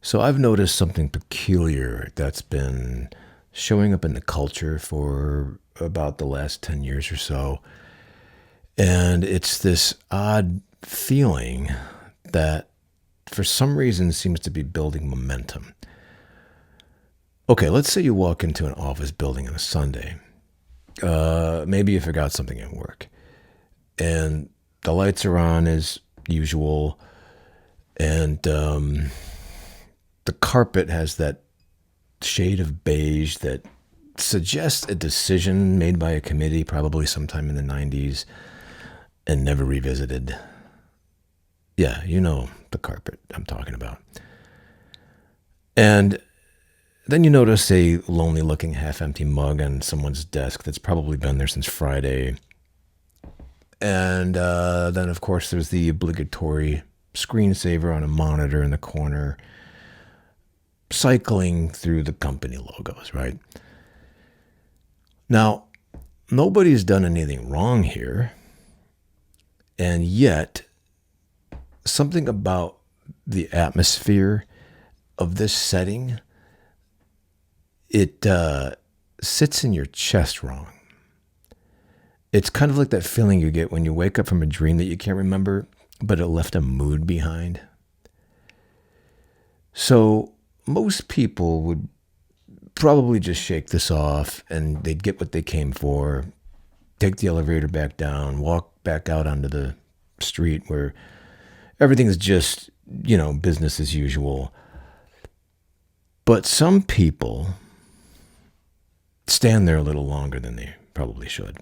So I've noticed something peculiar that's been showing up in the culture for about the last 10 years or so. And it's this odd feeling that for some reason seems to be building momentum. Okay, let's say you walk into an office building on a Sunday. Maybe you forgot something at work. And the lights are on as usual. And the carpet has that shade of beige that suggests a decision made by a committee probably sometime in the 90s and never revisited. Yeah, you know the carpet I'm talking about. And then you notice a lonely looking half empty mug on someone's desk that's probably been there since Friday. And then, of course, there's the obligatory screensaver on a monitor in the corner, cycling through the company logos, right? Now, nobody's done anything wrong here. And yet, something about the atmosphere of this setting, it sits in your chest wrong. It's kind of like that feeling you get when you wake up from a dream that you can't remember, but it left a mood behind. So most people would probably just shake this off and they'd get what they came for, take the elevator back down, walk back out onto the street where everything's just, business as usual. But some people stand there a little longer than they probably should,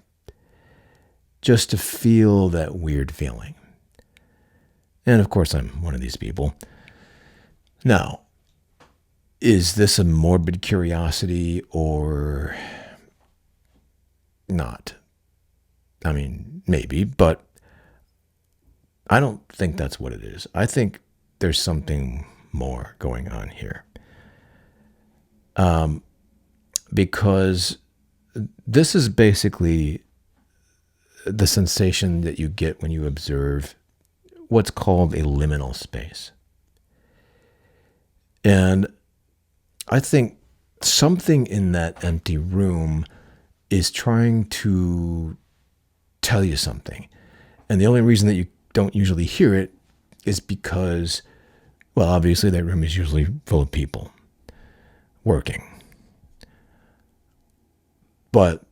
just to feel that weird feeling. And of course, I'm one of these people. Now, is this a morbid curiosity or not? I mean, maybe, but I don't think that's what it is. I think there's something more going on here. Because this is basically the sensation that you get when you observe what's called a liminal space. And I think something in that empty room is trying to tell you something. And the only reason that you don't usually hear it is because, well, obviously that room is usually full of people working. But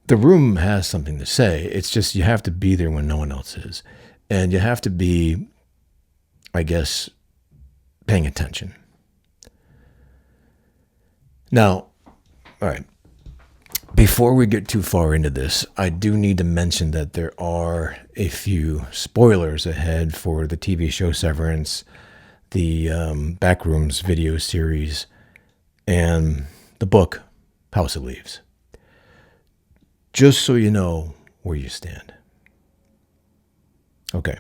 the room has something to say. It's just you have to be there when no one else is. And you have to be, I guess, paying attention. Now, all right, before we get too far into this, I do need to mention that there are a few spoilers ahead for the TV show Severance, the Backrooms video series, and the book House of Leaves. Just so you know where you stand. Okay.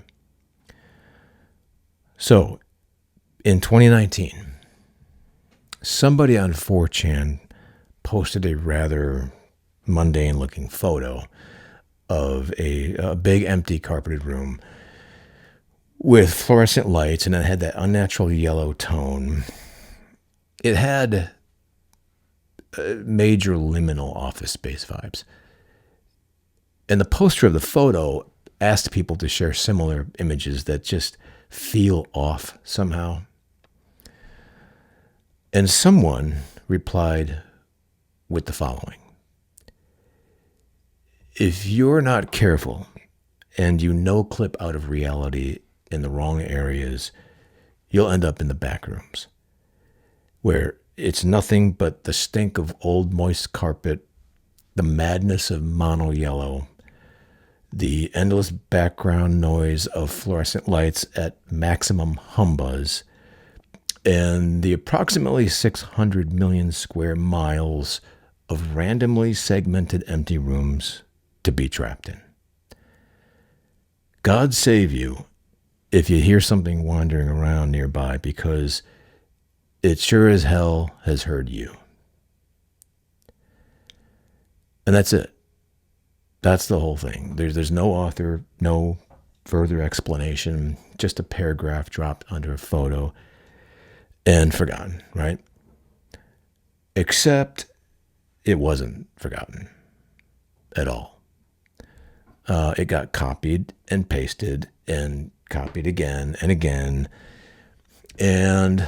So, in 2019, somebody on 4chan posted a rather mundane looking photo of a big empty carpeted room with fluorescent lights, and it had that unnatural yellow tone. It had major liminal office space vibes. And the poster of the photo asked people to share similar images that just feel off somehow. And someone replied with the following: if you're not careful and you no clip out of reality in the wrong areas, you'll end up in the back rooms, where it's nothing but the stink of old moist carpet, the madness of mono yellow, the endless background noise of fluorescent lights at maximum humbuzz, and the approximately 600 million square miles of randomly segmented empty rooms to be trapped in. God save you if you hear something wandering around nearby, because it sure as hell has heard you. And that's it. That's the whole thing. There's no author, no further explanation, just a paragraph dropped under a photo. and forgotten, right? Except it wasn't forgotten at all. It got copied and pasted and copied again and again. And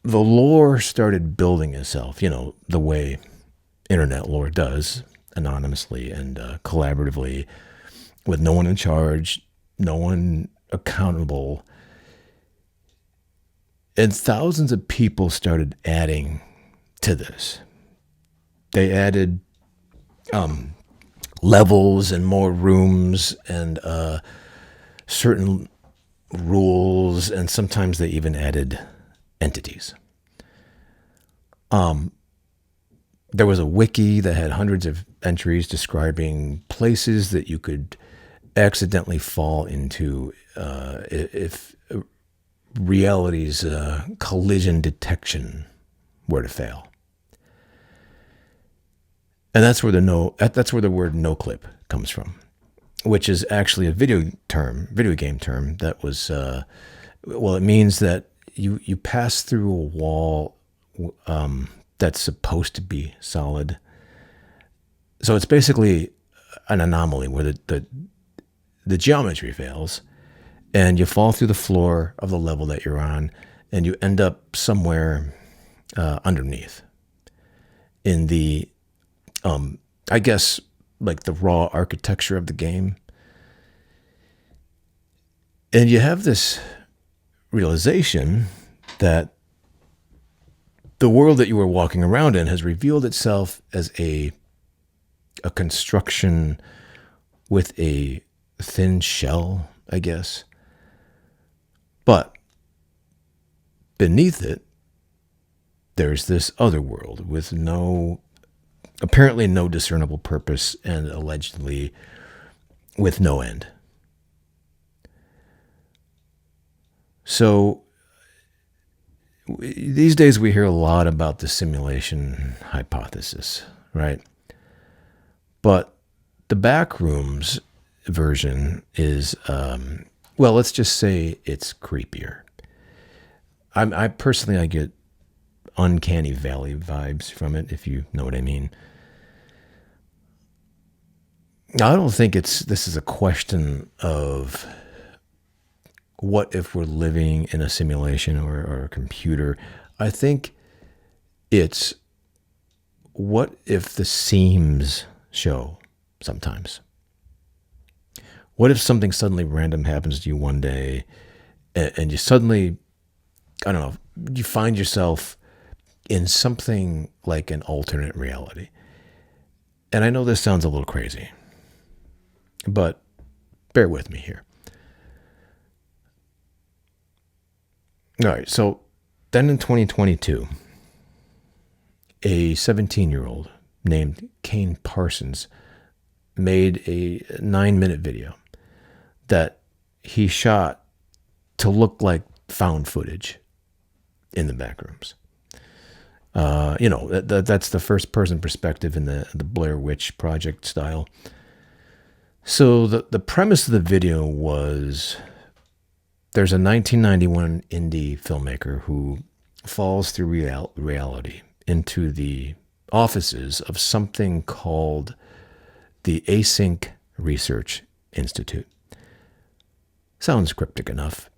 the lore started building itself, the way internet lore does, anonymously and collaboratively, with no one in charge, no one accountable. And thousands of people started adding to this. They added levels and more rooms and certain rules, and sometimes they even added entities. There was a wiki that had hundreds of entries describing places that you could accidentally fall into if reality's collision detection were to fail. And that's where the word no clip comes from, which is actually a video game term that was it means that you pass through a wall that's supposed to be solid. So it's basically an anomaly where the geometry fails and you fall through the floor of the level that you're on and you end up somewhere underneath in the I guess like the raw architecture of the game. And you have this realization that the world that you were walking around in has revealed itself as a construction with a thin shell, I guess. But beneath it, there's this other world with apparently no discernible purpose, and allegedly with no end. So these days we hear a lot about the simulation hypothesis, right? But the Backrooms version is, let's just say it's creepier. I personally get uncanny valley vibes from it, if you know what I mean. I don't think this is a question of what if we're living in a simulation or a computer. I think it's what if the seams show sometimes. What if something suddenly random happens to you one day and you suddenly, I don't know, you find yourself in something like an alternate reality. And I know this sounds a little crazy, but bear with me here. All right, so then in 2022, a 17-year-old named Kane Parsons made a 9-minute video that he shot to look like found footage in the Backrooms. That's the first person perspective in the Blair Witch Project style. So the premise of the video was there's a 1991 indie filmmaker who falls through reality into the offices of something called the Async Research Institute. Sounds cryptic enough.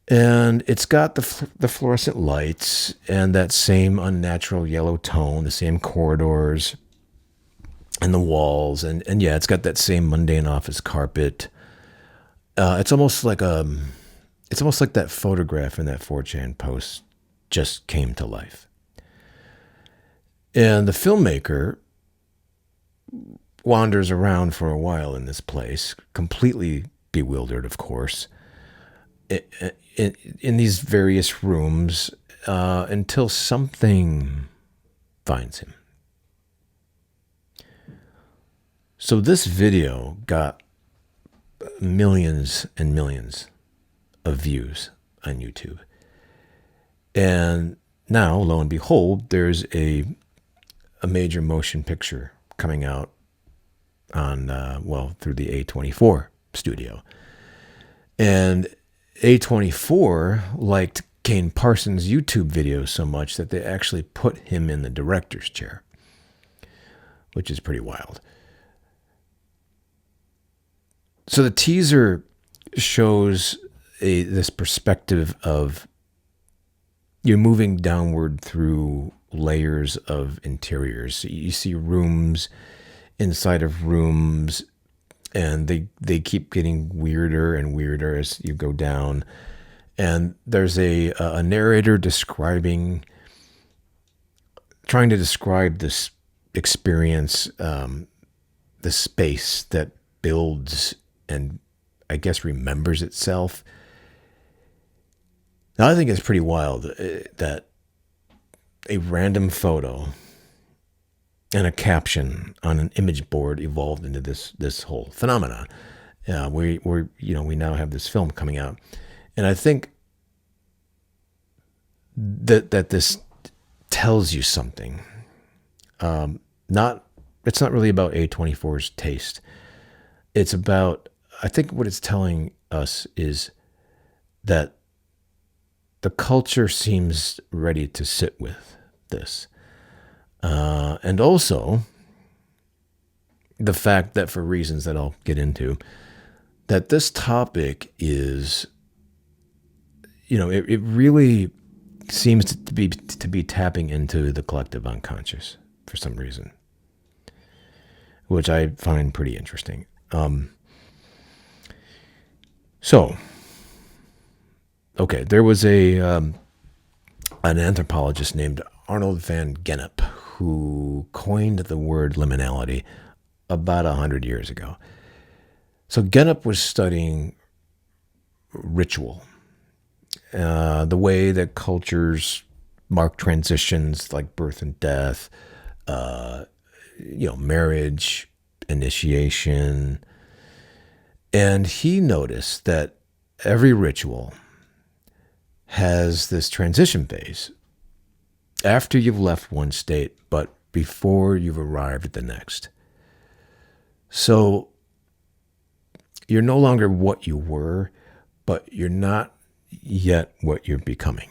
And it's got the fluorescent lights and that same unnatural yellow tone, the same corridors and the walls. And yeah, it's got that same mundane office carpet. It's almost like that photograph in that 4chan post just came to life. And the filmmaker wanders around for a while in this place, completely bewildered, of course, in these various rooms until something finds him. So this video got millions and millions of views on YouTube. And now, lo and behold, there's a major motion picture coming out on, through the A24 studio. And A24 liked Kane Parsons' YouTube videos so much that they actually put him in the director's chair, which is pretty wild. So the teaser shows this perspective of you're moving downward through layers of interiors. You see rooms inside of rooms, and they keep getting weirder and weirder as you go down. And there's a narrator trying to describe this experience, the space that builds and I guess remembers itself. Now, I think it's pretty wild that a random photo and a caption on an image board evolved into this whole phenomenon. We now have this film coming out, and I think that this tells you something. It's not really about A24's taste. It's about, I think what it's telling us is that the culture seems ready to sit with this. And also the fact that, for reasons that I'll get into, that this topic is, it really seems to be tapping into the collective unconscious for some reason, which I find pretty interesting. There was an anthropologist named Arnold van Gennep who coined the word liminality about 100 years ago. So Gennep was studying ritual, the way that cultures mark transitions like birth and death, marriage, initiation. And he noticed that every ritual has this transition phase after you've left one state, but before you've arrived at the next. So you're no longer what you were, but you're not yet what you're becoming.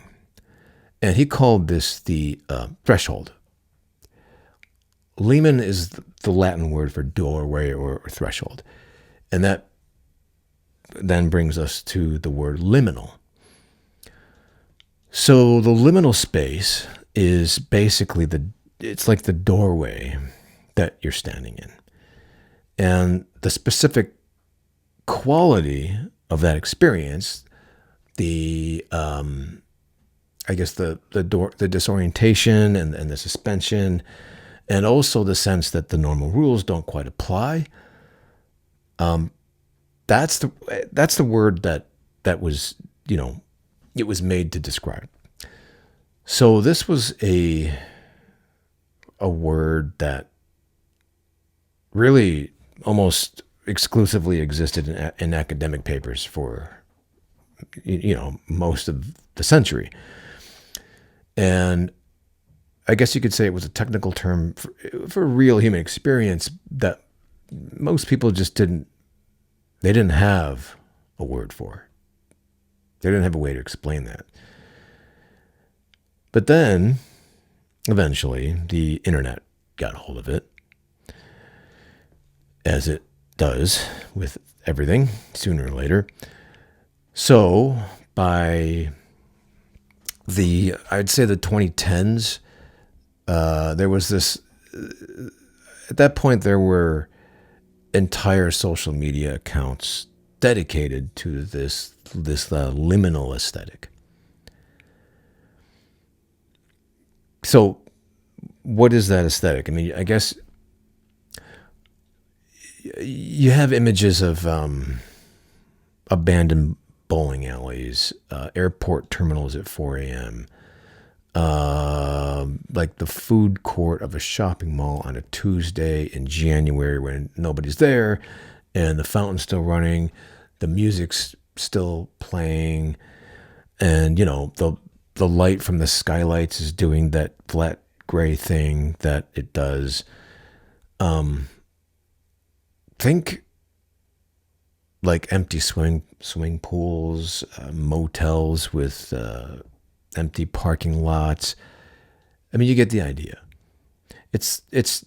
And he called this the threshold. Limen is the Latin word for doorway or threshold. And that then brings us to the word liminal. So the liminal space is basically it's like the doorway that you're standing in. And the specific quality of that experience, the disorientation and the suspension, and also the sense that the normal rules don't quite apply. That's the word that was, it was made to describe. So this was a word that really almost exclusively existed in academic papers for, most of the century. And I guess you could say it was a technical term for real human experience that most people just didn't have a word for. They didn't have a way to explain that. But then, eventually, the internet got a hold of it, as it does with everything, sooner or later. So, by I'd say the 2010s, there was this, at that point, there were entire social media accounts dedicated to this liminal aesthetic. So what is that aesthetic? I mean, I guess you have images of abandoned bowling alleys, airport terminals at 4 a.m., like the food court of a shopping mall on a Tuesday in January when nobody's there and the fountain's still running, the music's still playing, and, the light from the skylights is doing that flat gray thing that it does. Think like empty swimming pools, motels with empty parking lots. I mean, you get the idea. It's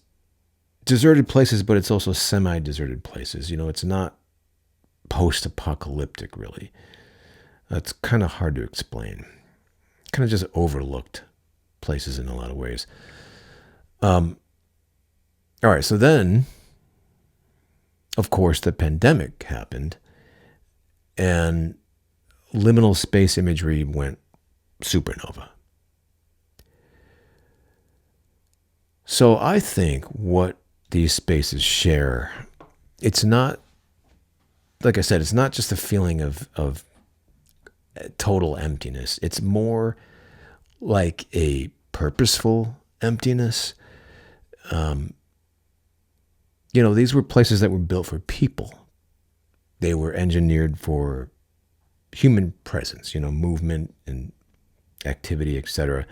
deserted places, but it's also semi-deserted places. It's not post-apocalyptic, really. That's kind of hard to explain. Kind of just overlooked places in a lot of ways. All right, so then, of course, the pandemic happened, and liminal space imagery went supernova. So I think what these spaces share, it's not, like I said, it's not just a feeling of total emptiness. It's more like a purposeful emptiness. These were places that were built for people. They were engineered for human presence, movement and activity, etc.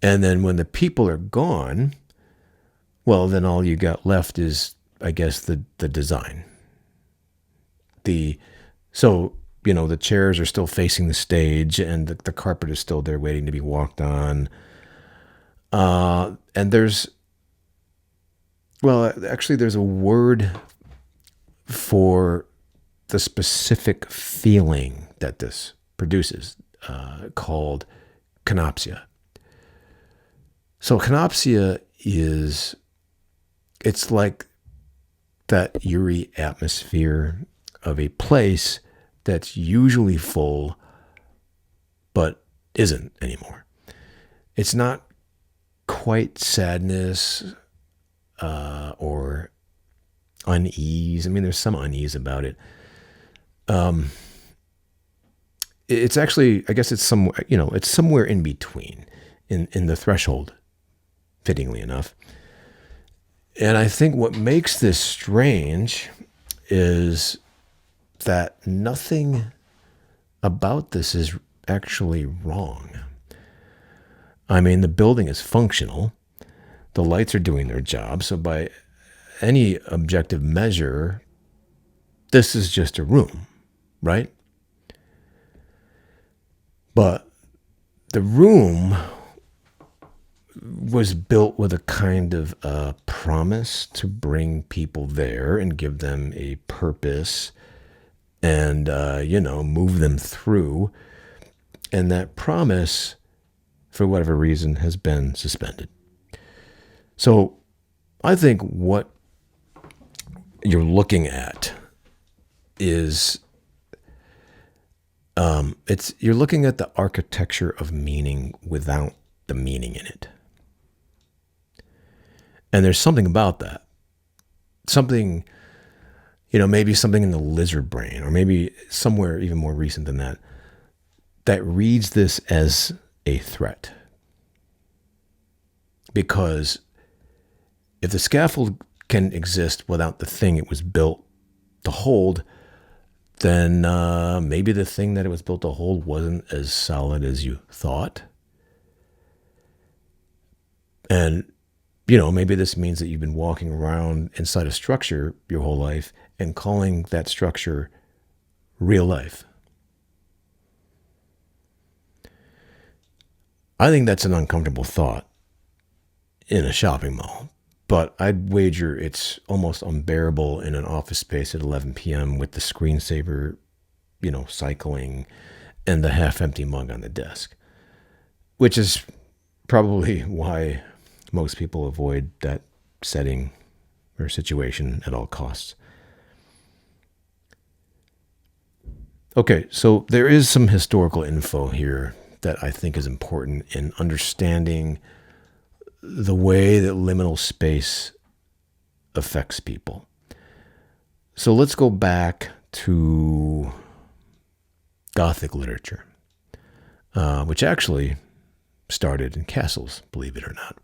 And then when the people are gone, well, then all you got left is, I guess, the design. The chairs are still facing the stage, and the carpet is still there waiting to be walked on. And there's a word for the specific feeling that this produces, called canopsia. So canopsia it's like that eerie atmosphere of a place that's usually full, but isn't anymore. It's not quite sadness or unease. I mean, there's some unease about it. It's actually, I guess it's somewhere in between, in the threshold, fittingly enough. And I think what makes this strange is that nothing about this is actually wrong. I mean, the building is functional. The lights are doing their job. So by any objective measure, this is just a room, right? But the room was built with a kind of promise to bring people there and give them a purpose and, move them through. And that promise, for whatever reason, has been suspended. So I think what you're looking at is you're looking at the architecture of meaning without the meaning in it. And there's something about that. Something, maybe something in the lizard brain, or maybe somewhere even more recent than that, that reads this as a threat. Because if the scaffold can exist without the thing it was built to hold, then maybe the thing that it was built to hold wasn't as solid as you thought. And, maybe this means that you've been walking around inside a structure your whole life and calling that structure real life. I think that's an uncomfortable thought in a shopping mall, but I'd wager it's almost unbearable in an office space at 11 p.m. with the screensaver, cycling and the half-empty mug on the desk, which is probably why most people avoid that setting or situation at all costs. Okay, so there is some historical info here that I think is important in understanding the way that liminal space affects people. So let's go back to Gothic literature, which actually started in castles, believe it or not.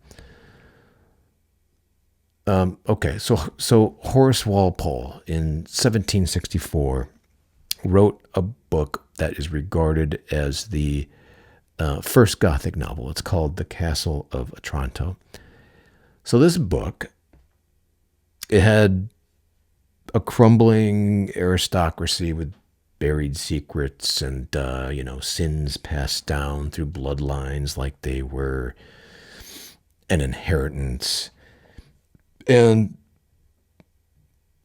So Horace Walpole in 1764 wrote a book that is regarded as the first Gothic novel. It's called The Castle of Otranto. So this book, it had a crumbling aristocracy with buried secrets and, sins passed down through bloodlines like they were an inheritance. And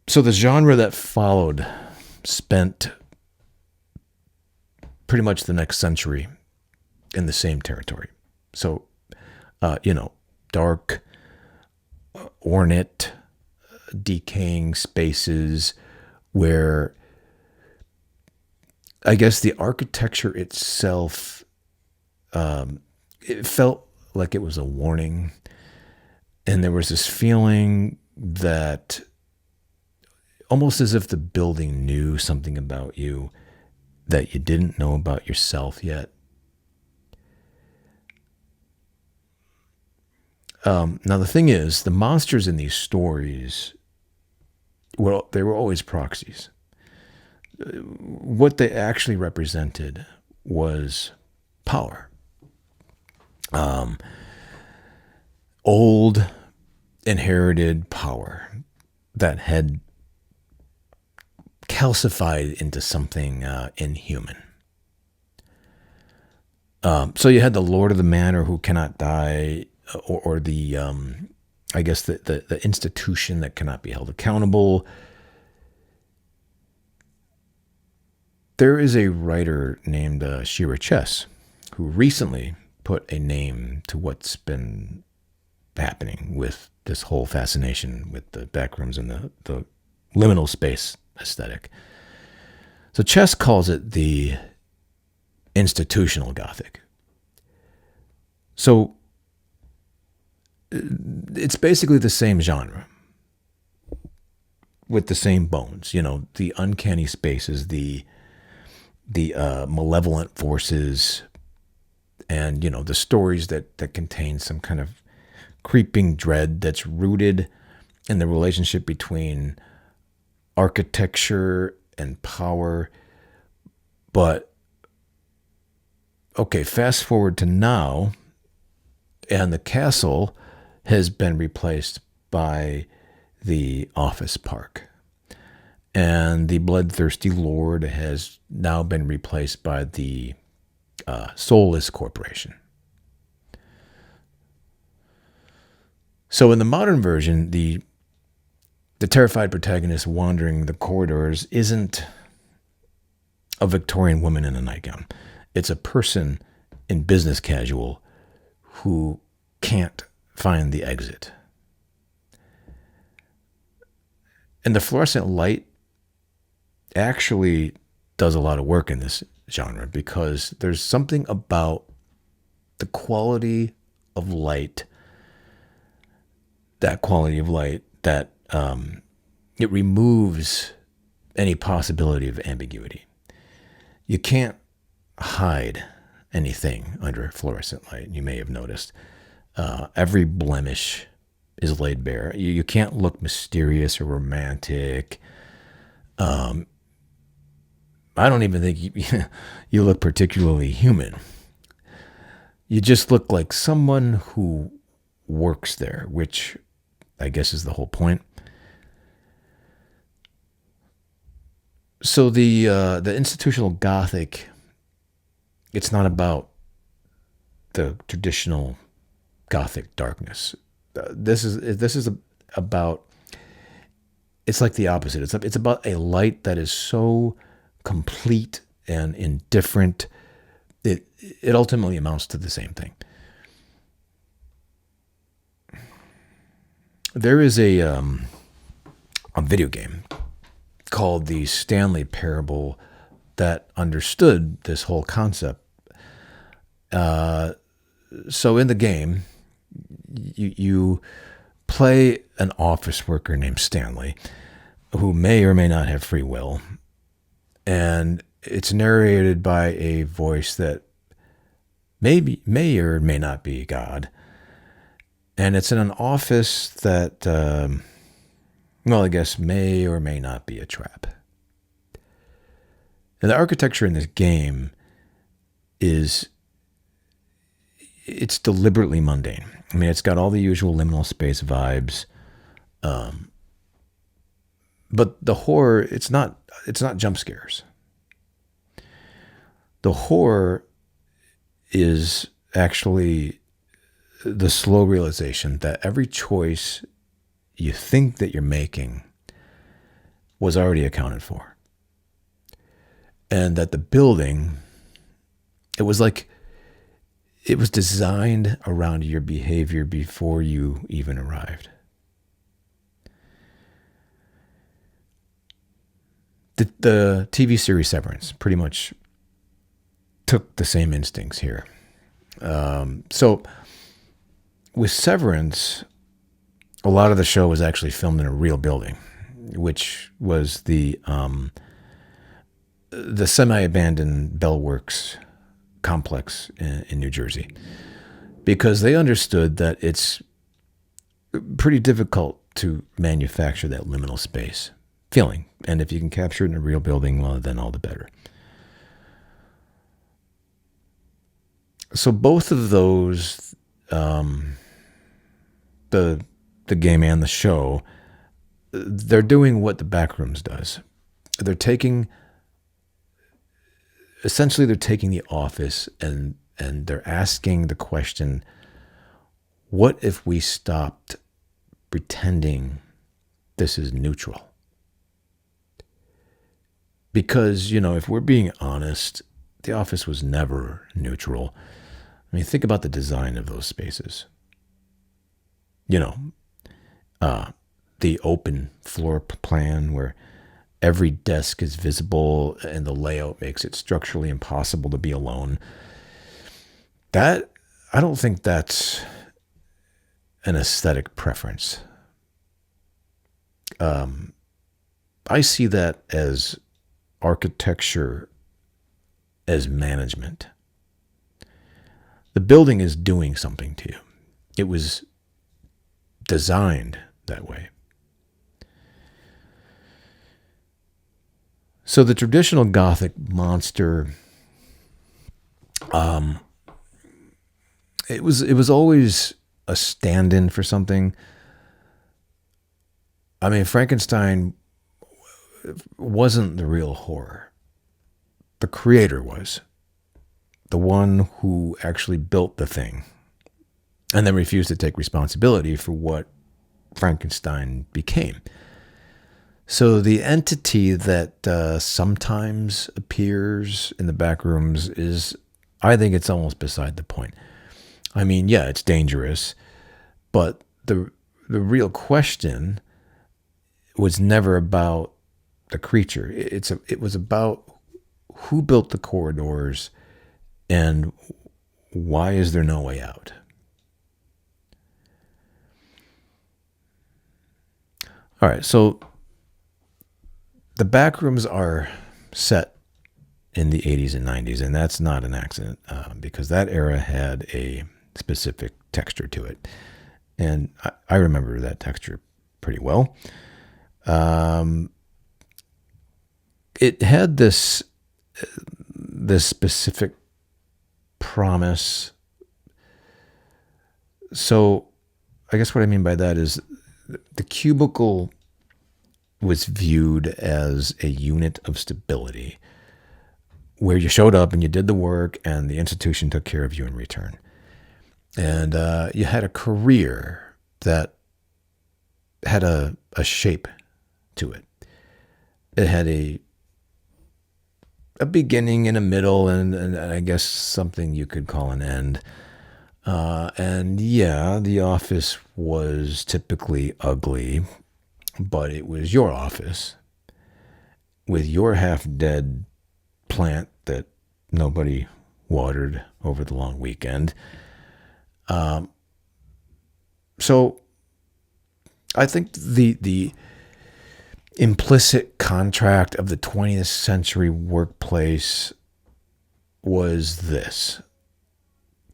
so the genre that followed spent pretty much the next century in the same territory. So, dark, ornate, decaying spaces where I guess the architecture itself, it felt like it was a warning. And there was this feeling that almost as if the building knew something about you that you didn't know about yourself yet. Now, the thing is, the monsters in these stories, well, they were always proxies. What they actually represented was power. Old, inherited power that had calcified into something inhuman. So you had the Lord of the Manor who cannot die, or the, I guess, the institution that cannot be held accountable. There is a writer named Shira Chess who recently put a name to what's been happening with this whole fascination with the backrooms and the liminal space aesthetic. So Chess calls it the institutional Gothic. So it's basically the same genre with the same bones, the uncanny spaces, the malevolent forces, and, the stories that contain some kind of creeping dread that's rooted in the relationship between architecture and power. But, okay, fast forward to now, and the castle has been replaced by the office park. And the bloodthirsty lord has now been replaced by the soulless corporation. So in the modern version, the terrified protagonist wandering the corridors isn't a Victorian woman in a nightgown. It's a person in business casual who can't find the exit. And the fluorescent light actually does a lot of work in this genre because there's something about the quality of light, that it removes any possibility of ambiguity. You can't hide anything under fluorescent light. You may have noticed. Every blemish is laid bare. You can't look mysterious or romantic. I don't even think you look particularly human. You just look like someone who works there, which I guess is the whole point. So the institutional Gothic, it's not about the traditional Gothic darkness. This is about. It's like the opposite. It's about a light that is so complete and indifferent. It ultimately amounts to the same thing. There is a video game called the Stanley Parable that understood this whole concept. So in the game, you play an office worker named Stanley, who may or may not have free will, and it's narrated by a voice that may or may not be God, and it's in an office that, I guess may or may not be a trap. And the architecture in this game it's deliberately mundane. I mean, it's got all the usual liminal space vibes, But the horror, it's not jump scares. The horror is actually the slow realization that every choice you think that you're making was already accounted for. And that the building, it was designed around your behavior before you even arrived. The TV series Severance pretty much took the same instincts here. So with Severance, a lot of the show was actually filmed in a real building, which was the semi-abandoned Bell Works complex in New Jersey, because they understood that it's pretty difficult to manufacture that liminal space feeling. And if you can capture it in a real building, well, then all the better. So both of those, the game and the show, they're doing what the Backrooms does. They're taking the office and they're asking the question, what if we stopped pretending this is neutral? Because, if we're being honest, the office was never neutral. I mean, think about the design of those spaces. The open floor plan where every desk is visible and the layout makes it structurally impossible to be alone. I don't think that's an aesthetic preference. I see that as architecture, as management. The building is doing something to you. It was designed that way. So the traditional Gothic monster, it was always a stand-in for something. I mean, Frankenstein wasn't the real horror. The creator was. The one who actually built the thing and then refused to take responsibility for what Frankenstein became. So the entity that sometimes appears in the Backrooms is, I think it's almost beside the point. I mean, yeah, it's dangerous, but the real question was never about the creature. It was about who built the corridors and why is there no way out? All right, so the Backrooms are set in the 80s and 90s, and that's not an accident because that era had a specific texture to it. And I remember that texture pretty well. It had this specific promise. So I guess what I mean by that is the cubicle was viewed as a unit of stability where you showed up and you did the work and the institution took care of you in return. And you had a career that had a shape to it. It had a beginning and a middle and I guess something you could call an end. And yeah, the office was typically ugly, but it was your office with your half-dead plant that nobody watered over the long weekend. So I think the implicit contract of the 20th century workplace was this: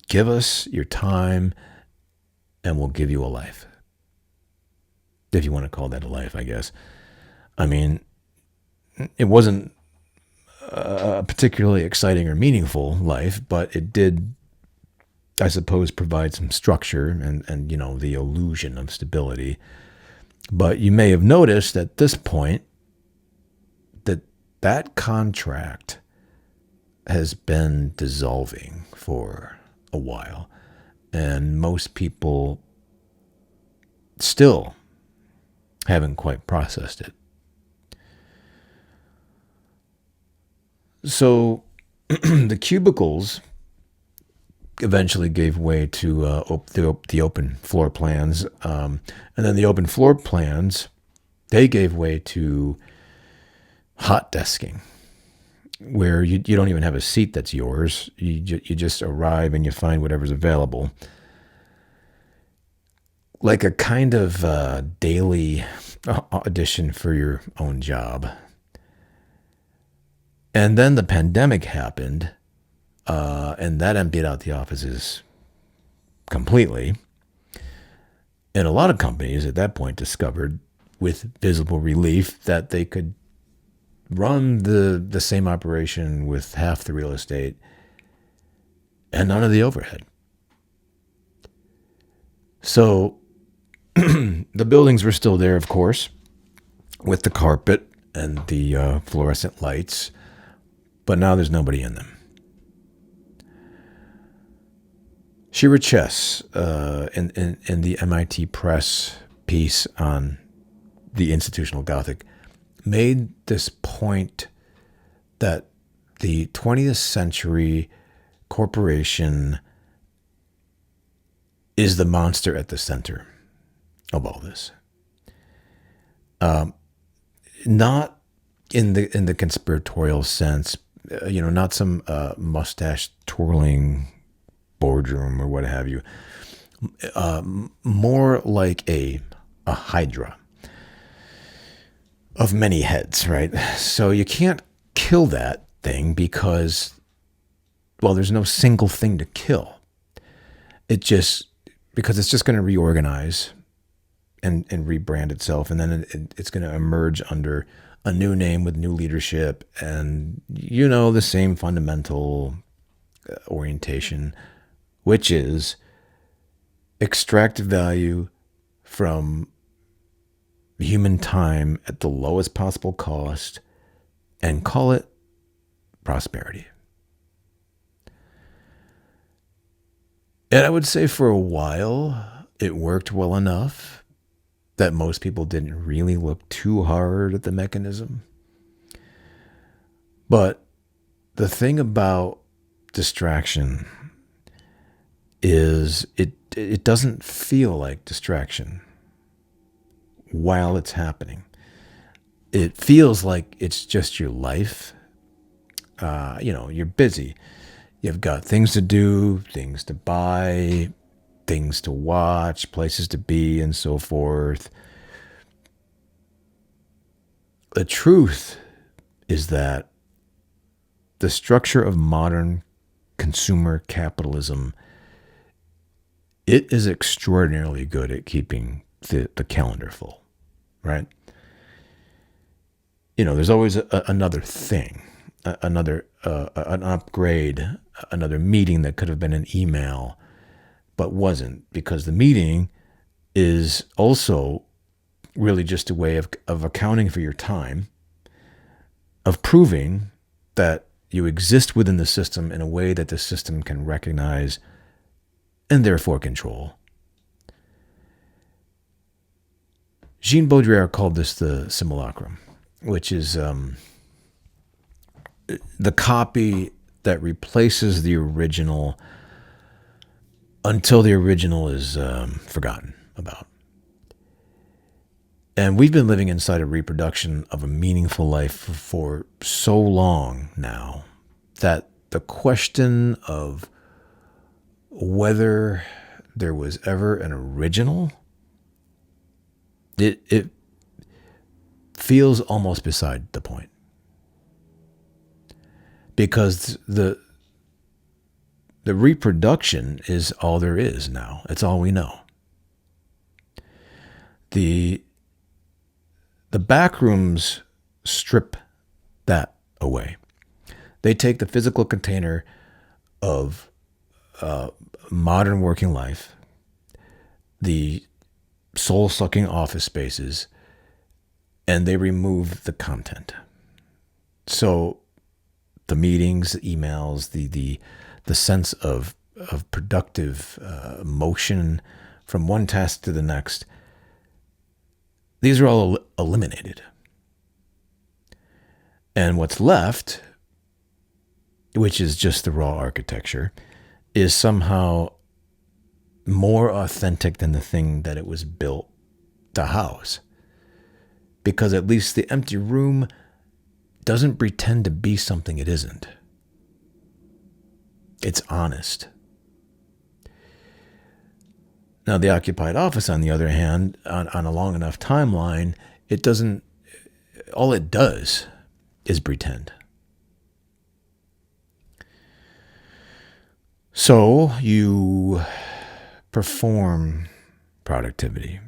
give us your time and we'll give you a life. If you want to call that a life, I guess. I mean, it wasn't a particularly exciting or meaningful life, but it did, I suppose, provide some structure and the illusion of stability. But you may have noticed at this point that contract has been dissolving for a while, and most people still haven't quite processed it. So the cubicles eventually gave way to the open floor plans, and then the open floor plans, they gave way to hot desking, where you don't even have a seat that's yours. You just arrive and you find whatever's available, like a kind of daily audition for your own job. And then the pandemic happened, and that emptied out the offices completely. And a lot of companies at that point discovered with visible relief that they could run the same operation with half the real estate and none of the overhead. So the buildings were still there, of course, with the carpet and the fluorescent lights, but now there's nobody in them. Shira Chess, in the MIT Press piece on the institutional Gothic, made this point that the 20th century corporation is the monster at the center of all this. Not in the conspiratorial sense, not some mustache twirling boardroom or what have you. More like a hydra of many heads, right? So you can't kill that thing because, well, there's no single thing to kill. Because it's just going to reorganize and rebrand itself, and then it's going to emerge under a new name with new leadership and, the same fundamental orientation, which is extract value from human time at the lowest possible cost and call it prosperity. And I would say for a while, it worked well enough that most people didn't really look too hard at the mechanism. But the thing about distraction is it doesn't feel like distraction while it's happening. It feels like it's just your life. You're busy. You've got things to do, things to buy, things to watch, places to be, and so forth. The truth is that the structure of modern consumer capitalism, it is extraordinarily good at keeping the calendar full, right? There's always another thing, an upgrade, another meeting that could have been an email, but wasn't, because the meeting is also really just a way of accounting for your time, of proving that you exist within the system in a way that the system can recognize and therefore control. Jean Baudrillard called this the simulacrum, which is the copy that replaces the original until the original is forgotten about. And we've been living inside a reproduction of a meaningful life for so long now that the question of whether there was ever an original, it feels almost beside the point. Because the reproduction is all there is now. It's all we know. The Backrooms strip that away. They take the physical container of modern working life, the soul-sucking office spaces, and they remove the content. So the meetings, the emails, the sense of productive motion from one task to the next, these are all eliminated. And what's left, which is just the raw architecture, is somehow more authentic than the thing that it was built to house. Because at least the empty room doesn't pretend to be something it isn't. It's honest. Now, the occupied office, on the other hand, on a long enough timeline, it doesn't, all it does is pretend. So you perform productivity.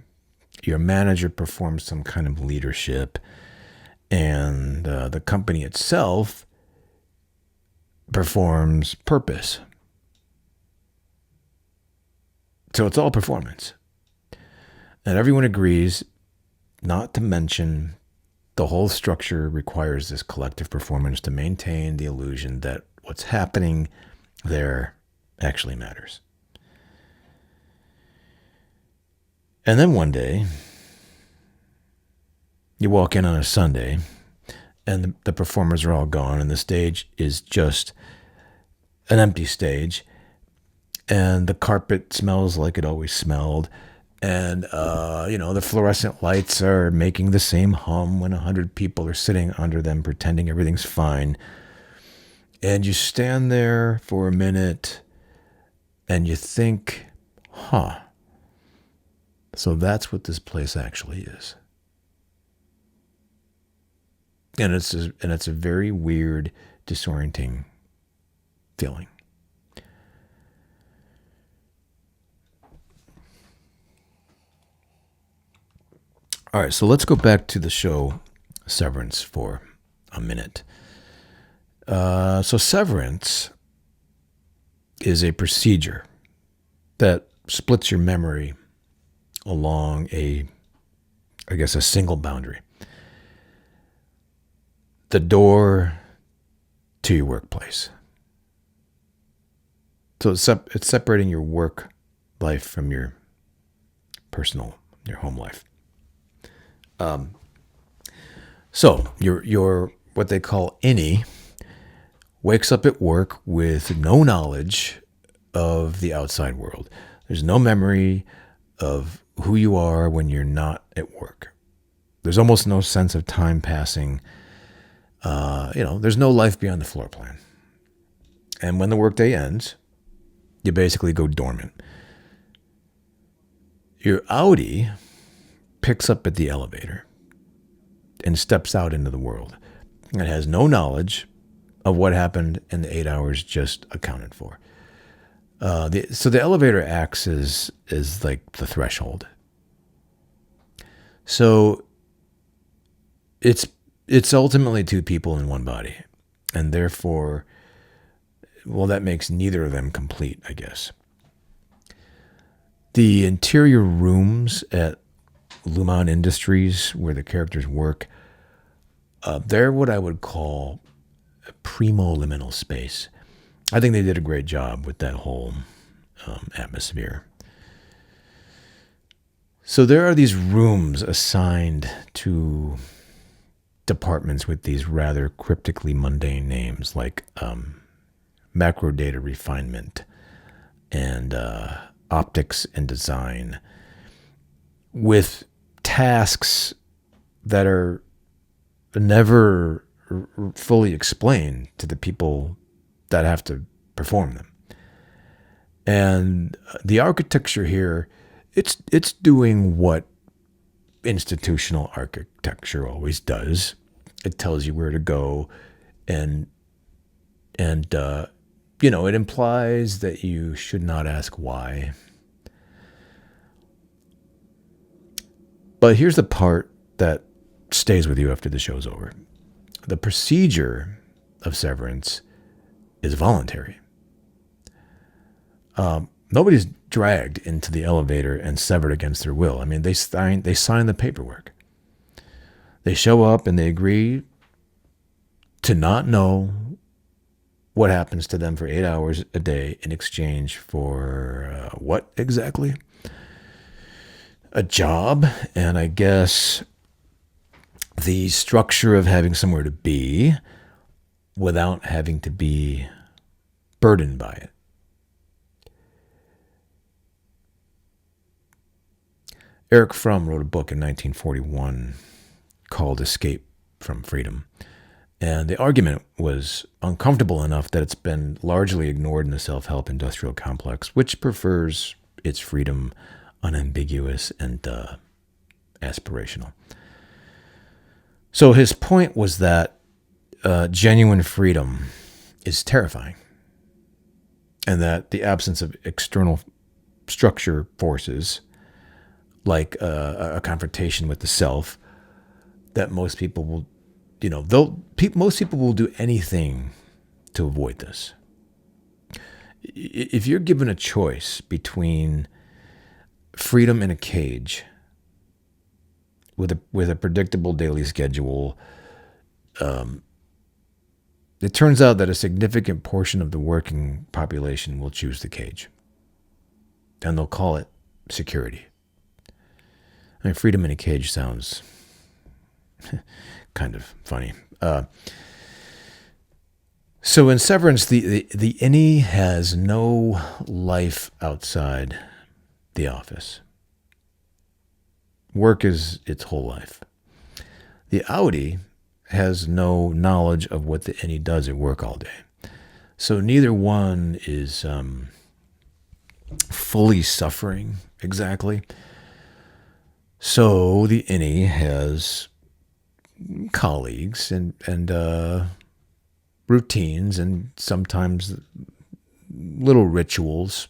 Your manager performs some kind of leadership, and the company itself performs purpose. So it's all performance. And everyone agrees, not to mention the whole structure requires this collective performance to maintain the illusion that what's happening there actually matters. And then one day, you walk in on a Sunday, and the performers are all gone, and the stage is just an empty stage, and the carpet smells like it always smelled, and the fluorescent lights are making the same hum when 100 people are sitting under them pretending everything's fine. And you stand there for a minute, and you think, so that's what this place actually is. And it's a very weird, disorienting feeling. All right, so let's go back to the show Severance for a minute. So Severance is a procedure that splits your memory along a single boundary. The door to your workplace. So it's separating your work life from your home life. So your what they call innie wakes up at work with no knowledge of the outside world. There's no memory of who you are when you're not at work. There's almost no sense of time passing. There's no life beyond the floor plan. And when the workday ends, you basically go dormant. Your outie picks up at the elevator and steps out into the world. It has no knowledge of what happened in the 8 hours just accounted for. So the elevator acts as like the threshold. So it's ultimately two people in one body, and therefore, that makes neither of them complete, I guess. The interior rooms at Liminal Industries, where the characters work, they're what I would call a primo liminal space. I think they did a great job with that whole atmosphere. So there are these rooms assigned to departments with these rather cryptically mundane names, like macro data refinement and optics and design, with tasks that are never fully explained to the people that have to perform them. And the architecture here, it's doing what institutional architecture always does. It tells you where to go, and it implies that you should not ask why. But here's the part that stays with you after the show's over. The procedure of severance is voluntary. Nobody's dragged into the elevator and severed against their will. I mean, they sign the paperwork. They show up and they agree to not know what happens to them for 8 hours a day in exchange for what exactly? A job, and I guess the structure of having somewhere to be without having to be burdened by it. Erich Fromm wrote a book in 1941 called Escape from Freedom. And the argument was uncomfortable enough that it's been largely ignored in the self-help industrial complex, which prefers its freedom unambiguous and aspirational. So his point was that genuine freedom is terrifying, and that the absence of external structure forces, like a confrontation with the self, that most people will, most people will do anything to avoid this. If you're given a choice between freedom in a cage with a predictable daily schedule, it turns out that a significant portion of the working population will choose the cage, and they'll call it security. I mean, freedom in a cage sounds kind of funny. So in Severance, the innie has no life outside the office. Work is its whole life. The outie has no knowledge of what the innie does at work all day. So neither one is fully suffering exactly. So the innie has colleagues and routines, and sometimes little rituals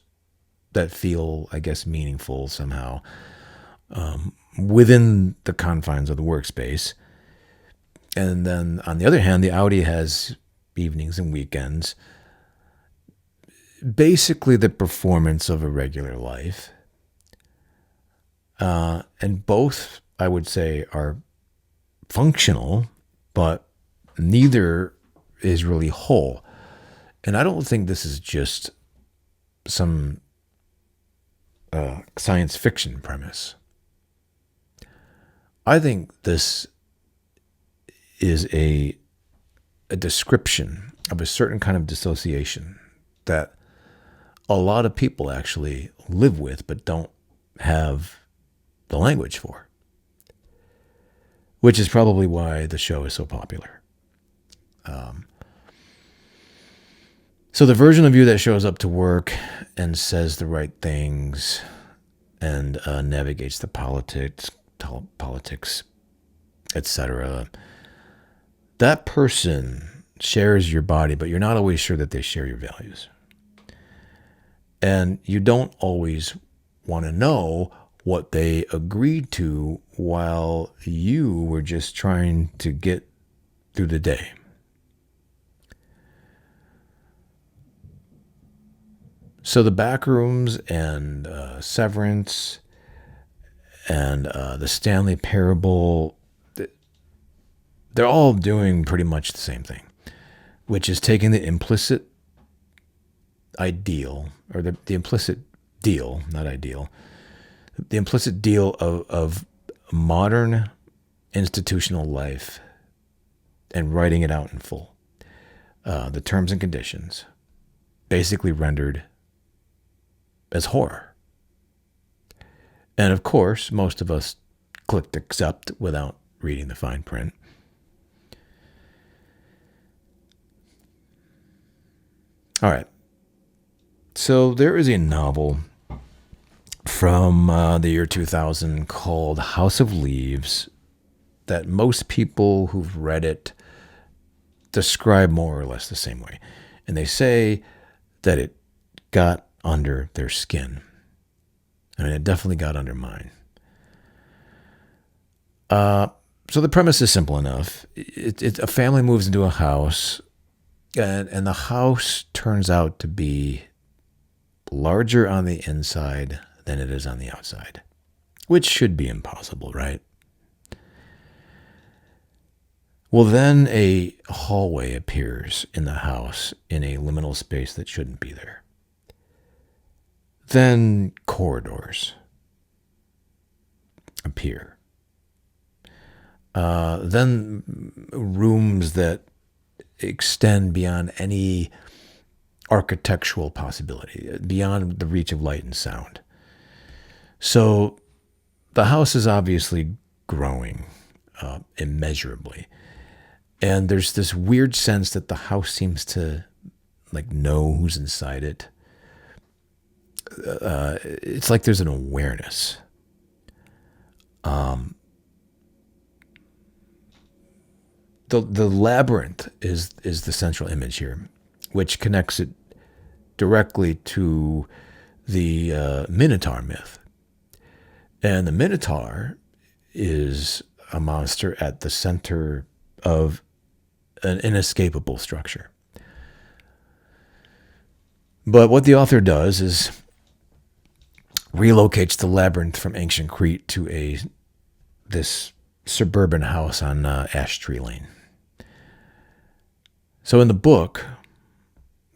that feel, I guess, meaningful somehow within the confines of the workspace. And then on the other hand, the outie has evenings and weekends, basically the performance of a regular life. And both, I would say, are functional, but neither is really whole. And I don't think this is just some science fiction premise. I think this is a description of a certain kind of dissociation that a lot of people actually live with but don't have the language for, which is probably why the show is so popular. So the version of you that shows up to work and says the right things and navigates the politics, etc., that person shares your body, but you're not always sure that they share your values. And you don't always want to know what they agreed to while you were just trying to get through the day. So the Backrooms and Severance and the Stanley Parable, they're all doing pretty much the same thing, which is taking the implicit ideal, or the implicit deal, not ideal, the implicit deal of modern institutional life and writing it out in full. The terms and conditions, basically rendered as horror. And of course, most of us clicked accept without reading the fine print. All right. So there is a novel from the year 2000 called House of Leaves that most people who've read it describe more or less the same way. And they say that it got under their skin. I mean, it definitely got under mine. So the premise is simple enough. A family moves into a house, and the house turns out to be larger on the inside than it is on the outside, which should be impossible, right? Well, then a hallway appears in the house in a liminal space that shouldn't be there. Then corridors appear. Then rooms that extend beyond any architectural possibility, beyond the reach of light and sound. So the house is obviously growing immeasurably. And there's this weird sense that the house seems to like know who's inside it. It's like there's an awareness. The labyrinth is the central image here, which connects it directly to the Minotaur myth. And the Minotaur is a monster at the center of an inescapable structure. But what the author does is relocates the labyrinth from ancient Crete to this suburban house on Ash Tree Lane. So in the book,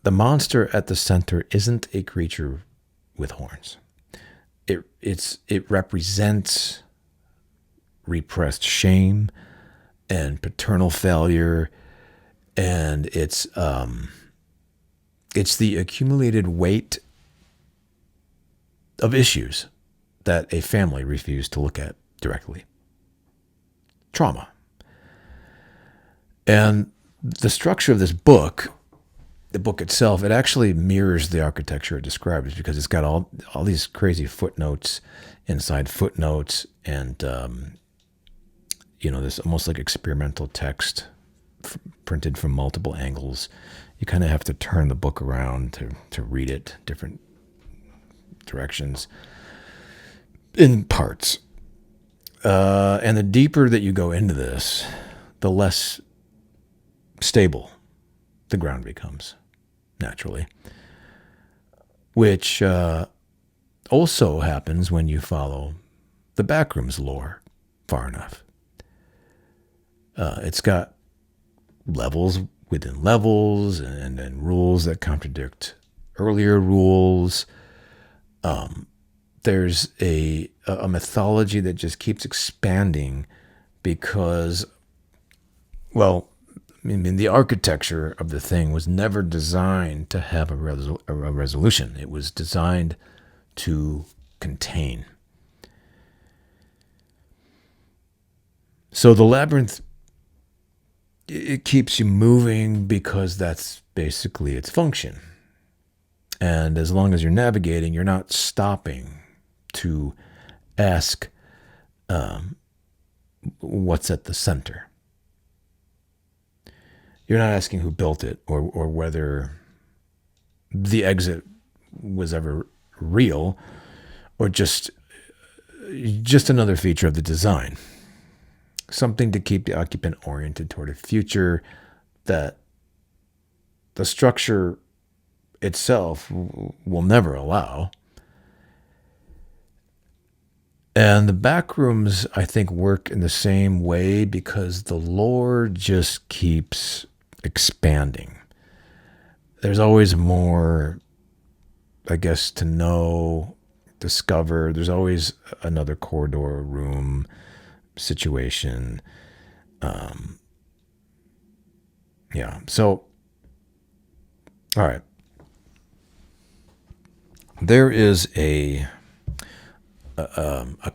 the monster at the center isn't a creature with horns. It represents repressed shame and paternal failure, and it's the accumulated weight of issues that a family refused to look at directly. Trauma. And the structure of this book, the book itself, it actually mirrors the architecture it describes because it's got all these crazy footnotes inside footnotes and, this almost like experimental text printed from multiple angles. You kind of have to turn the book around to read it, different directions in parts. And the deeper that you go into this, the less stable the ground becomes, naturally. Which also happens when you follow the Backrooms lore far enough. It's got levels within levels and rules that contradict earlier rules. There's a mythology that just keeps expanding because, the architecture of the thing was never designed to have a resolution. It was designed to contain. So the labyrinth, it keeps you moving because that's basically its function. And as long as you're navigating, you're not stopping to ask what's at the center. You're not asking who built it or whether the exit was ever real or just another feature of the design. Something to keep the occupant oriented toward a future that the structure itself will never allow. And the Backrooms, I think, work in the same way because the lore just keeps expanding. There's always more, I guess, to know, discover. There's always another corridor, room, situation. So, all right. There is a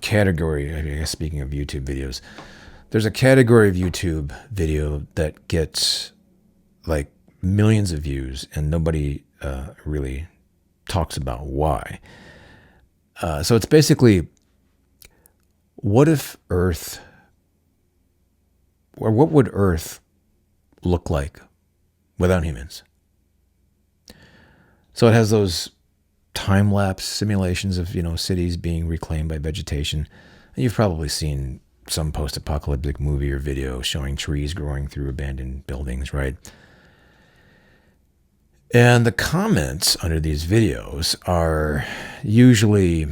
category, I guess, speaking of YouTube videos, there's a category of YouTube video that gets like millions of views and nobody really talks about why. So it's basically, what if Earth, or what would Earth look like without humans? So it has those time-lapse simulations of, cities being reclaimed by vegetation. And you've probably seen some post-apocalyptic movie or video showing trees growing through abandoned buildings, right? And the comments under these videos are usually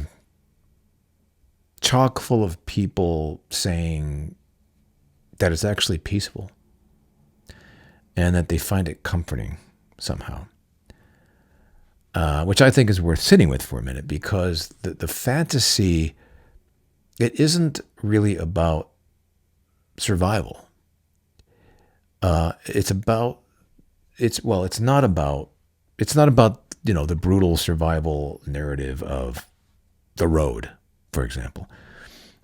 chock full of people saying that it's actually peaceful and that they find it comforting somehow, which I think is worth sitting with for a minute, because the fantasy, it isn't really about survival. It's not about the brutal survival narrative of The Road, for example.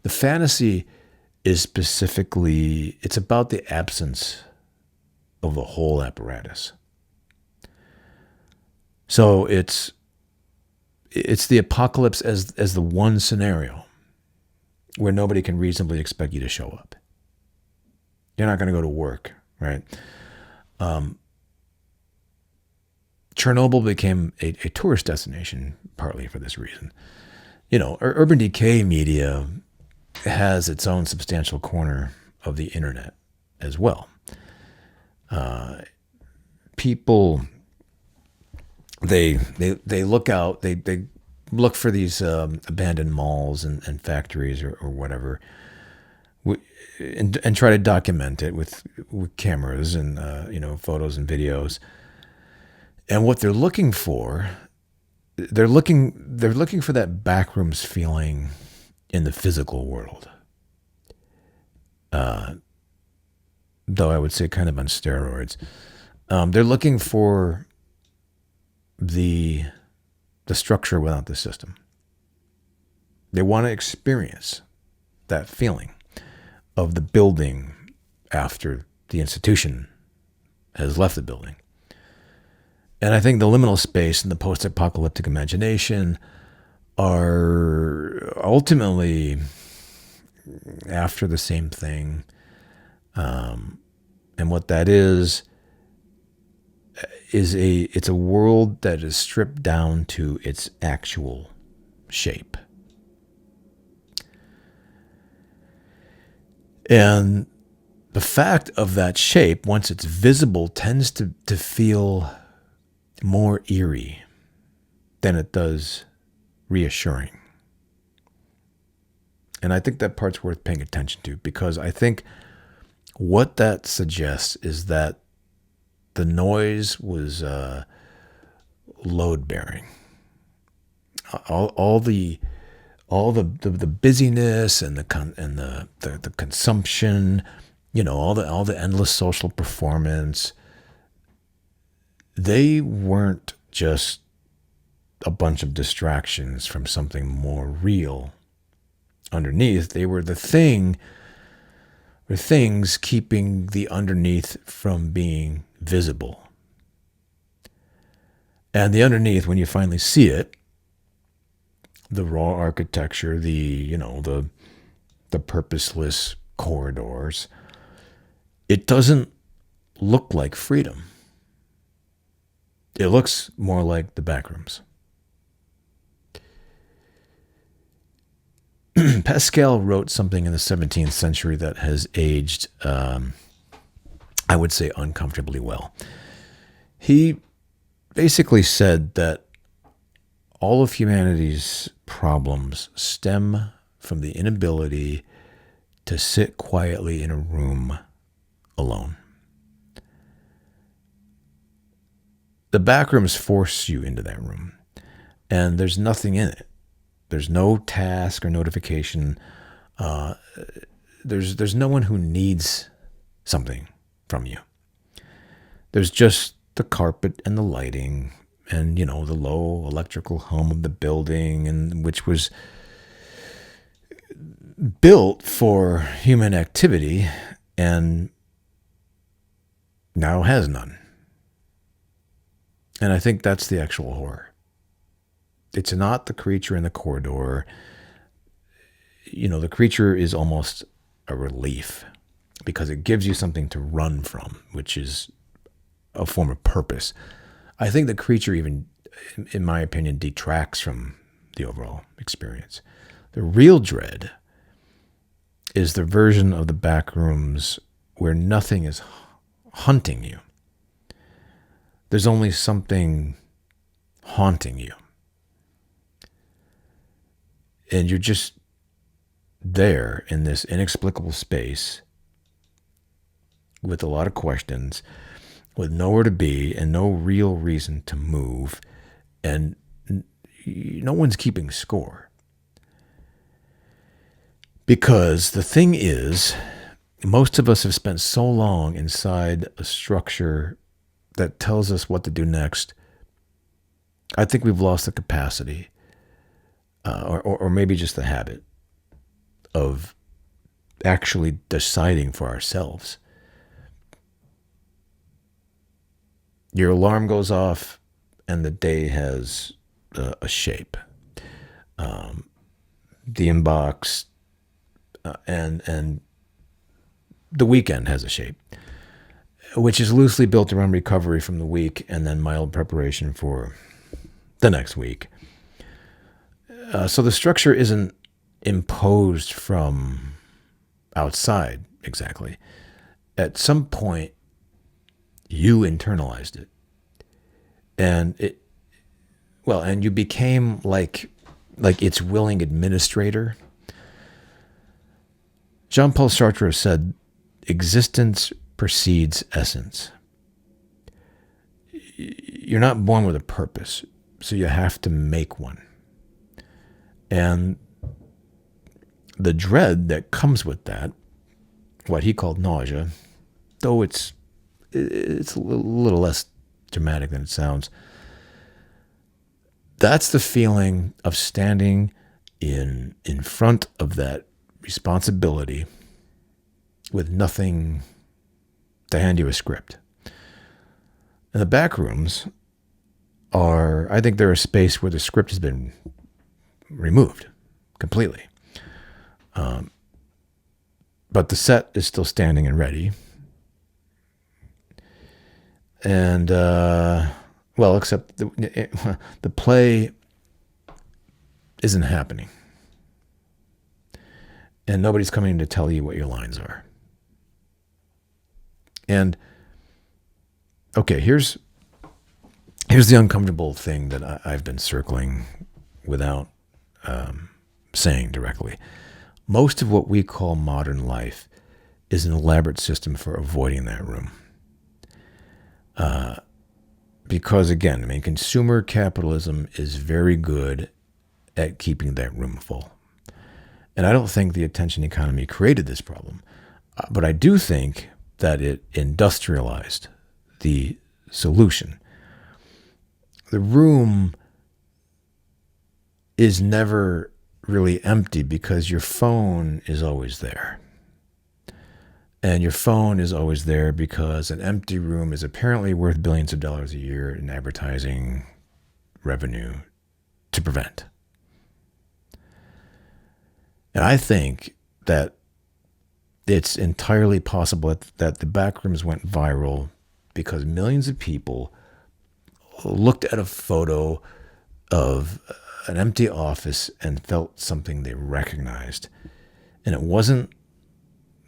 The fantasy is specifically, it's about the absence of the whole apparatus. So it's the apocalypse as the one scenario where nobody can reasonably expect you to show up. You're not going to go to work, right? Chernobyl became a tourist destination partly for this reason. Urban decay media has its own substantial corner of the internet as well. People, they look out, they look for these abandoned malls and factories or whatever, and try to document it with cameras and photos and videos. And what they're looking for, they're looking for that backrooms feeling in the physical world. Though I would say kind of on steroids. They're looking for the structure without the system. They want to experience that feeling of the building after the institution has left the building. And I think the liminal space and the post-apocalyptic imagination are ultimately after the same thing. And what that is it's a world that is stripped down to its actual shape. And the fact of that shape, once it's visible, tends to feel more eerie than it does reassuring. And I think that part's worth paying attention to, because I think what that suggests is that the noise was load bearing. All the busyness and the consumption, all the endless social performance. They weren't just a bunch of distractions from something more real underneath. They were the things keeping the underneath from being visible. And the underneath, when you finally see it, the raw architecture, the purposeless corridors, it doesn't look like freedom. It looks more like the Backrooms. Pascal wrote something in the 17th century that has aged, I would say, uncomfortably well. He basically said that all of humanity's problems stem from the inability to sit quietly in a room alone. The Backrooms force you into that room, and there's nothing in it. There's no task or notification. There's no one who needs something from you. There's just the carpet and the lighting and, the low electrical hum of the building, and which was built for human activity and now has none. And I think that's the actual horror. It's not the creature in the corridor. The creature is almost a relief because it gives you something to run from, which is a form of purpose. I think the creature even, in my opinion, detracts from the overall experience. The real dread is the version of the Backrooms where nothing is hunting you. There's only something haunting you. And you're just there in this inexplicable space with a lot of questions, with nowhere to be and no real reason to move, and no one's keeping score. Because the thing is, most of us have spent so long inside a structure that tells us what to do next. I think we've lost the capacity, or maybe just the habit, of actually deciding for ourselves. Your alarm goes off and the day has a shape. The inbox and the weekend has a shape, which is loosely built around recovery from the week and then mild preparation for the next week. So the structure isn't imposed from outside exactly. At some point, you internalized it, and and you became like its willing administrator. Jean-Paul Sartre said, "Existence precedes essence." You're not born with a purpose, so you have to make one. And the dread that comes with that, what he called nausea, though it's a little less dramatic than it sounds, that's the feeling of standing in front of that responsibility with nothing to hand you a script. And the Backrooms are, I think they're a space where the script has been removed completely. But the set is still standing and ready. And, except the play isn't happening. And nobody's coming to tell you what your lines are. And, okay, here's the uncomfortable thing that I've been circling without saying directly. Most of what we call modern life is an elaborate system for avoiding that room. Because again, consumer capitalism is very good at keeping that room full. And I don't think the attention economy created this problem, but I do think that it industrialized the solution. The room is never really empty because your phone is always there. And your phone is always there because an empty room is apparently worth billions of dollars a year in advertising revenue to prevent. And I think that it's entirely possible that the Backrooms went viral because millions of people looked at a photo of an empty office and felt something they recognized. And it wasn't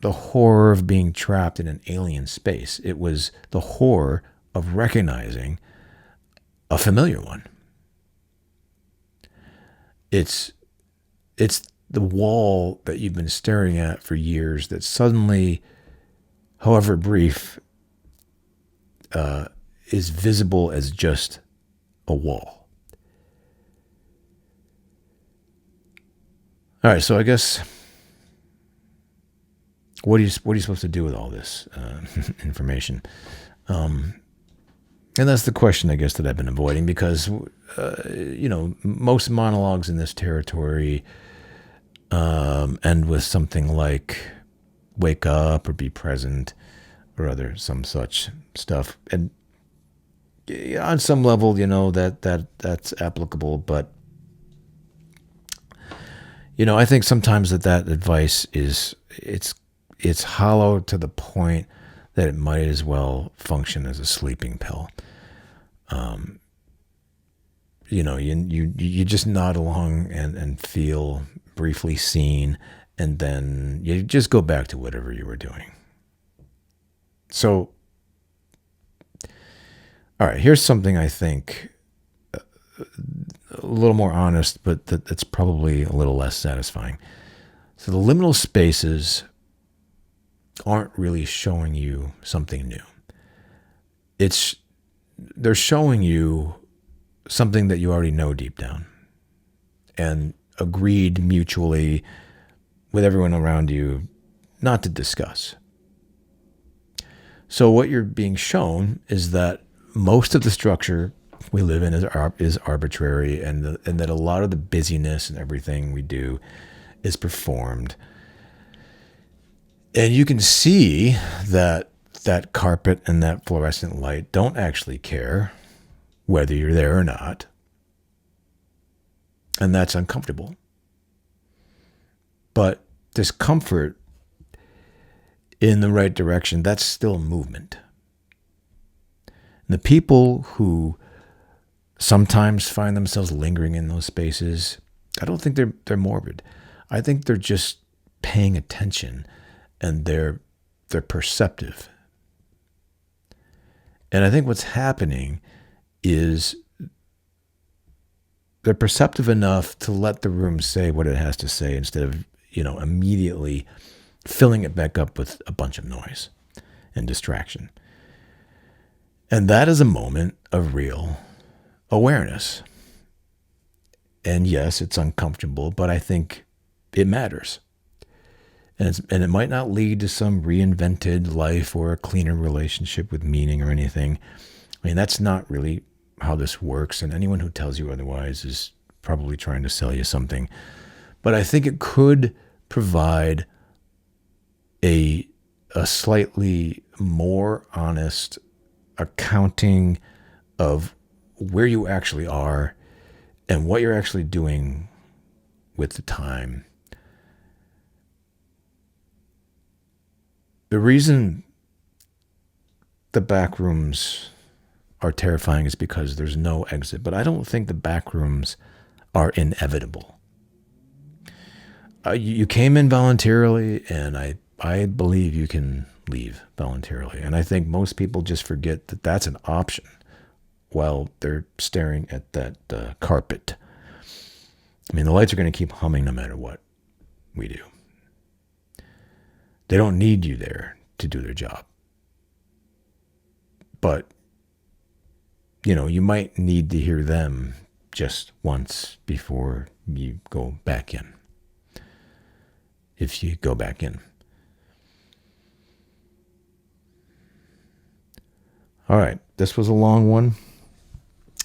the horror of being trapped in an alien space. It was the horror of recognizing a familiar one. It's the wall that you've been staring at for years that suddenly, however brief, is visible as just a wall. All right, so I guess what are you supposed to do with all this information? And that's the question, I guess, that I've been avoiding because, most monologues in this territory end with something like "wake up" or "be present" or some such stuff. And on some level, that's applicable, but I think sometimes that advice it's hollow to the point that it might as well function as a sleeping pill. You just nod along and feel briefly seen, and then you just go back to whatever you were doing. So, all right, here's something I think a little more honest, but that's probably a little less satisfying. So the liminal spaces aren't really showing you something new. they're showing you something that you already know deep down and agreed mutually with everyone around you not to discuss. So what you're being shown is that most of the structure we live in is arbitrary, and that a lot of the busyness and everything we do is performed. And you can see that that carpet and that fluorescent light don't actually care whether you're there or not. And that's uncomfortable. But discomfort in the right direction, that's still movement. And the people who sometimes find themselves lingering in those spaces, I don't think they're morbid. I think they're just paying attention, and they're perceptive. And I think what's happening is they're perceptive enough to let the room say what it has to say instead of, immediately filling it back up with a bunch of noise and distraction. And that is a moment of real awareness. And yes, it's uncomfortable, but I think it matters. And it might not lead to some reinvented life or a cleaner relationship with meaning or anything. I mean, that's not really how this works. And anyone who tells you otherwise is probably trying to sell you something. But I think it could provide a slightly more honest accounting of where you actually are and what you're actually doing with the time. The reason the backrooms are terrifying is because there's no exit, but I don't think the backrooms are inevitable. You came in voluntarily, and I believe you can leave voluntarily. And I think most people just forget that that's an option while they're staring at that carpet. I mean, the lights are going to keep humming no matter what we do. They don't need you there to do their job. But, you might need to hear them just once before you go back in. If you go back in. All right, this was a long one.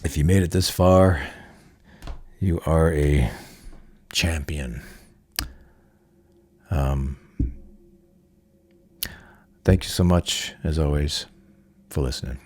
If you made it this far, you are a champion. Thank you so much, as always, for listening.